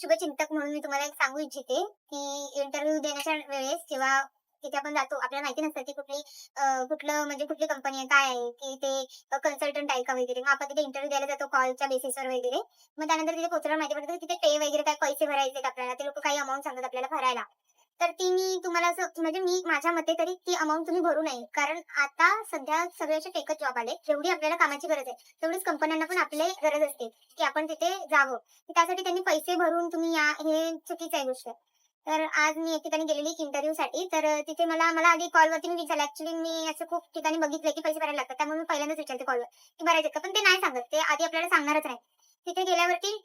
शुभचिंतक म्हणून मी तुम्हाला एक सांगू इच्छिते, की इंटरव्ह्यू देण्याच्या वेळेस जेव्हा तिथे आपण जातो, आपल्याला माहिती नसतं की कुठलं म्हणजे कुठली कंपनी आहे, काय आहे, की ते कन्सल्टंट आहे का वगैरे. मग आपण तिथे इंटरव्ह्यू द्यायला जातो कॉलच्या बेसिसवर वगैरे. मग त्यानंतर तिथे पोहोचल्यावर माहिती पडतं की तिथे पे वगैरे काय पैसे भरायचे आहेत आपल्याला. ते लोकं काही अमाउंट सांगतात आपल्याला भरायला. तर ती मी तुम्हाला असं म्हणजे मी माझ्या मते तरी ती अमाउंट तुम्ही भरू नये. कारण आता सध्या सगळे असे फेकच जॉब आले. जेवढी आपल्याला कामाची गरज आहे, तेवढीच कंपन्यांना पण आपली गरज असते, की आपण तिथे जावं. त्यासाठी त्यांनी पैसे भरून तुम्ही या, हे चुकीची आहे गोष्ट. तर आज मी एके ठिकाणी गेलेली इंटरव्ह्यूसाठी. तर तिथे मला मला आधी कॉलवरती मी विचारलं. ॲक्चुअली मी असं खूप ठिकाणी बघितलंय, की पैसे भरायला लागतात. त्यामुळे मी पहिल्यांदाच विचारते कॉलवर, की भरायचे का? पण ते नाही सांगत. ते आधी आपल्याला सांगणारच नाही. तिथे गेल्यावरती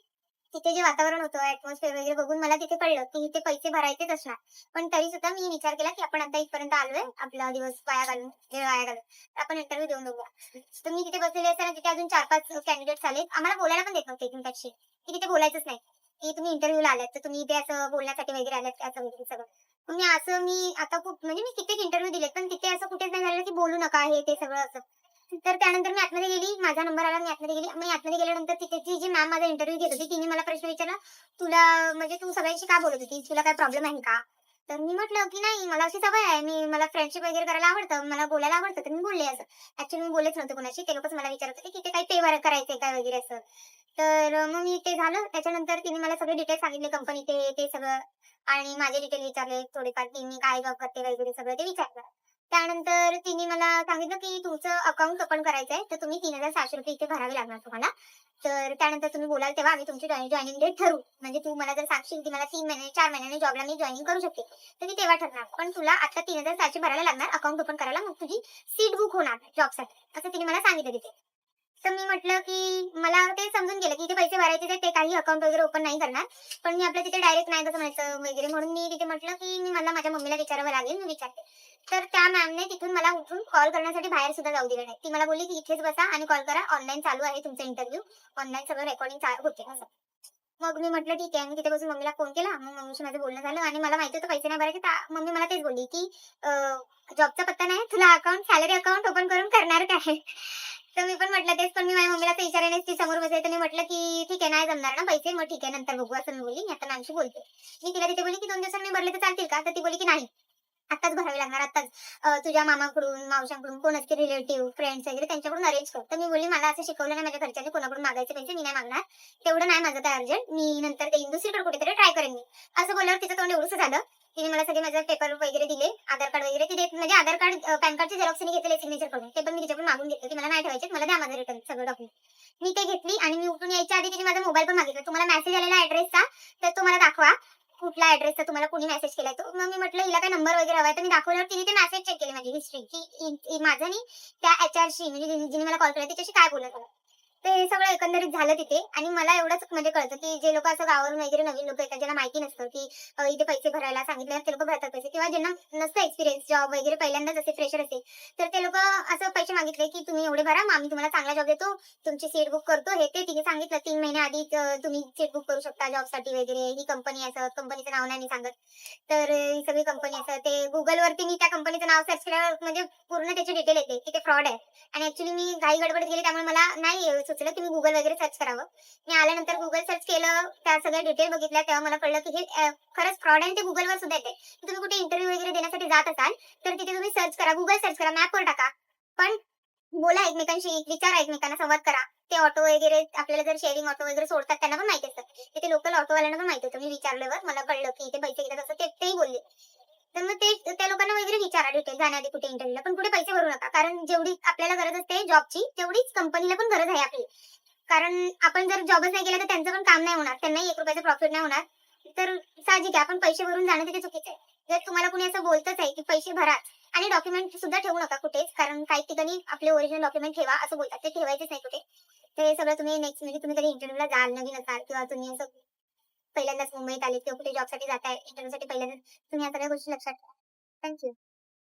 तिथे जे वातावरण होतं, ॲटमॉस्फिअर वगैरे बघून मला तिथे कळलं, की इथे पैसे भरायचेच असणार. पण तरी सुद्धा मी विचार केला, की आपण आता इथपर्यंत आलोय, आपला दिवस वाया घालून, वेळ वाया घालून, तर आपण इंटरव्ह्यू देऊन बघूया. तर मी तिथे बसलेली असताना तिथे अजून 4-5 कॅन्डिडेट्स आले. आम्हाला बोलायला पण देत नव्हते एकमेकांशी, की तिथे बोलायचंच नाही, की तुम्ही इंटरव्ह्यूला आलात, तर तुम्ही इथे असं बोलण्यासाठी वगैरे आलात का असं वगैरे सगळं. मग मी आता खूप म्हणजे मी कित्येक इंटरव्ह्यू दिलेत, पण तिथे असं कुठेच नाही झालेलं, की बोलू नका हे ते सगळं असं. तर त्यानंतर मी आतमध्ये गेली. माझा नंबर आला. मी आतमध्ये गेली. मी आतमध्ये गेल्यानंतर तिथे ती जी मॅम माझा इंटरव्ह्यू घेत होती, तिने मला प्रश्न विचारला, "तुला म्हणजे तू सगळ्यांशी का बोलत होतीस? तुला काही प्रॉब्लेम आहे का?" तर मी म्हटलं, की "नाही, मला अशी सवय आहे. मला फ्रेंडशिप वगैरे करायला आवडतं. मला बोलायला आवडतं." तर मी बोलले असं. ॲक्चुअली मी बोललेच नव्हते कोणाशी. ते लोकच मला विचारत होते, की "ते काही पे करायचंय का?" वगैरे असं. तर मग मी ते झालं. त्याच्यानंतर तिने मला सगळे डिटेल्स सांगितले कंपनीचे ते सगळं आणि माझे डिटेल विचारले थोडेफार, की मी काय जॉब करते वगैरे सगळं ते विचारलं. त्यानंतर तिने मला सांगितलं, की तुमचं अकाउंट ओपन करायचं आहे, तर तुम्ही ₹3,600 इथे भरावे लागणार तुम्हाला. तर त्यानंतर तुम्ही बोलाल तेव्हा आम्ही तुमची जॉइनिंग डेट ठरवू. म्हणजे तू मला जर सांगशील, की मला 3 महिने 4 महिन्यांनी जॉबला मी जॉइनिंग करू शकते, तर ती तेव्हा ठरणार. पण तुला आता 3,600 भरायला लागणार अकाउंट ओपन करायला. मग तुझी सीट बुक होणार जॉबसाठी. असं तिने मला सांगितलं तिथे. तर मी म्हटलं, की मला ते समजून गेलं, की इथे पैसे भरायचे आहेत, ते काही अकाउंट वगैरे ओपन नाही करणार. पण मी आपल्या तिथे डायरेक्ट नाही कसं म्हणायचं वगैरे म्हणून मी तिथे म्हटलं, की मला माझ्या मम्मीला विचारावं लागेल, मी विचारते. तर त्या मॅमने तिथून मला उठून कॉल करण्यासाठी बाहेर सुद्धा जाऊ दिलं नाही. ती मला बोलली, की इथेच बसा आणि कॉल करा. ऑनलाईन चालू आहे तुमचा इंटरव्ह्यू. ऑनलाईन सगळं रेकॉर्डिंग होते असं. मग मी म्हटलं ठीक आहे. मी तिथे बसून मम्मीला फोन केला. मग मम्मीशी माझं बोलणं झालं आणि मला माहिती होतं पैसे नाही भरायचे. मम्मी मला तेच बोलली, की "जॉबचा पत्ता नाही, तुला सॅलरी अकाउंट ओपन करून करणार काय?" तर मी पण म्हटलं तेच. पण मी माझ्या मम्मीला ते इशाऱ्यानेच ती समोर बसली. तर मी म्हटलं, की "ठीक आहे, नाही जमणार ना पैसे, मग ठीक आहे नंतर बघू." असं मी बोलली. मी आता मॅमशी बोलते. मी तिला तिथे बोलली, की "2 दिवसांनी मी भरले तर चालतील का?" तर ती बोलली, की "नाही. आत्ताच भरावे लागणार आत्ताच. तुझ्या मामाकडून, मावशांकडून कोण असते रिलेटिव्ह, फ्रेंड्स वगैरे त्यांच्याकडून अरेंज कर." तर मी बोलली, "मला असं शिकवलं नाही माझ्या घरच्यांनी कोणाकडून मागायचे पैसे, मी नाही मागणार. तेवढं नाही माझं काय अर्जंट. मी नंतर देईन दुसरीकडे कुठेतरी ट्राय करेन मी." असं बोलल्यावर तिचं तोंड एवढंसं झालं. तिने मला सगळे माझे पेपर वगैरे दिले, आधार कार्ड वगैरे ती देत म्हणजे आधार कार्ड, पॅन कार्डची झेरॉक्स तिने घेतलेले सिग्नेचर करून. ते पण मी तिच्याकडून मागून घेतले, की मला नाही ठेवायचे, मला द्या माझं रिटर्न सगळं डॉक्युमेंट. मी ते घेतली आणि मी उठून यायच्या आधी तिने माझा मोबाईल पण मागितला. "तुम्हाला मेसेज आलेला ॲड्रेसचा, तर तो मला दाखवा. कुठला ॲड्रेसचा तुम्हाला कोणी मेसेज केलाय तो." मग मी म्हटलं हिला काय नंबर वगैरे हवाय, तर मी दाखवल्यावर तिने ते मेसेज चेक केले माझी हिस्ट्री, की माझं आणि त्या एचआरशी म्हणजे जिने मला कॉल केला तिच्याशी काय बोलणं झालं. ते सगळं एकंदरीत झालं तिथे आणि मला एवढंच म्हणजे कळतं, की जे लोकं असं गावावरून वगैरे नवीन लोकं येतात, ज्यांना माहिती नसतं, की इथे पैसे भरायला सांगितल्यावर ते लोकं भरतात पैसे किंवा ज्यांना नसतं एक्सपिरियन्स जॉब वगैरे पहिल्यांदाच असे फ्रेशर असते, तर ते लोकं असं पैसे मागितले, की तुम्ही एवढे भरा, मग आम्ही तुम्हाला चांगला जॉब देतो, तुमची सीट बुक करतो, हे ते तिने सांगितलं. 3 महिन्या आधीच तुम्ही सीट बुक करू शकता जॉबसाठी वगैरे. ही कंपनी असं कंपनीचं नाव नाही मी सांगत. तर ही सगळी कंपनी असं ते Googleवरती मी त्या कंपनीचं नाव सर्च केल्यावर म्हणजे पूर्ण त्याची डिटेल येते, की ते फ्रॉड आहे. आणि ॲक्चुअली मी घाई गडबडीत गेले त्यामुळे मला नाही सुचलं, की मी Google वगैरे सर्च करावं. मी आल्यानंतर Google सर्च केलं, त्या सगळ्या डिटेल बघितल्या तेव्हा मला कळलं, की हे खरंच फ्रॉड आहे आणि ते Googleवर सुद्धा येते. तुम्ही कुठे इंटरव्ह्यू वगैरे देण्यासाठी जात असाल, तर तिथे तुम्ही सर्च करा, Google सर्च करा, मॅपवर टाका. पण बोला एकमेकांशी, विचारा एकमेकांना, संवाद करा. ते ऑटो वगैरे आपल्याला जर शेअरिंग ऑटो वगैरे सोडतात त्यांना पण माहिती असतं. तिथे लोकल ऑटोवाल्यांना पण माहिती होतं. मी विचारल्यावर मला कळलं, की इथे पैसे घेतात असं तेही बोलले. तर मग ते त्या लोकांना वगैरे विचारा डिटेल जाण्याआधी कुठे इंटरव्ह्यूला. पण कुठे पैसे भरू नका. कारण जेवढी आपल्याला गरज असते जॉबची, तेवढीच कंपनीला पण गरज आहे आपली. कारण आपण जर जॉबच नाही केला तर त्यांचं पण काम नाही होणार. त्यांनाही ₹1 प्रॉफिट नाही होणार. तर साहजिक आहे आपण पैसे भरून जाणं तिथे चुकीचं आहे. जर तुम्हाला कोणी असं बोलतच आहे, की पैसे भरा आणि डॉक्युमेंट सुद्धा ठेवू नका कुठेच. कारण काही ठिकाणी आपले ओरिजिनल डॉक्युमेंट ठेवा असं बोलतात. ते ठेवायचेच नाही कुठे. ते सगळं तुम्ही नेक्स्ट म्हणजे तुम्ही कधी इंटरव्ह्यूला जाल, नवीन असाल किंवा तुम्ही असं पहिल्यांदाच मुंबईत आलेत किंवा कुठे जॉबसाठी जाताय, इंटरव्ह्यूसाठी पहिल्यांदाच तुम्ही या सगळ्या गोष्टी लक्षात ठेवा. थँक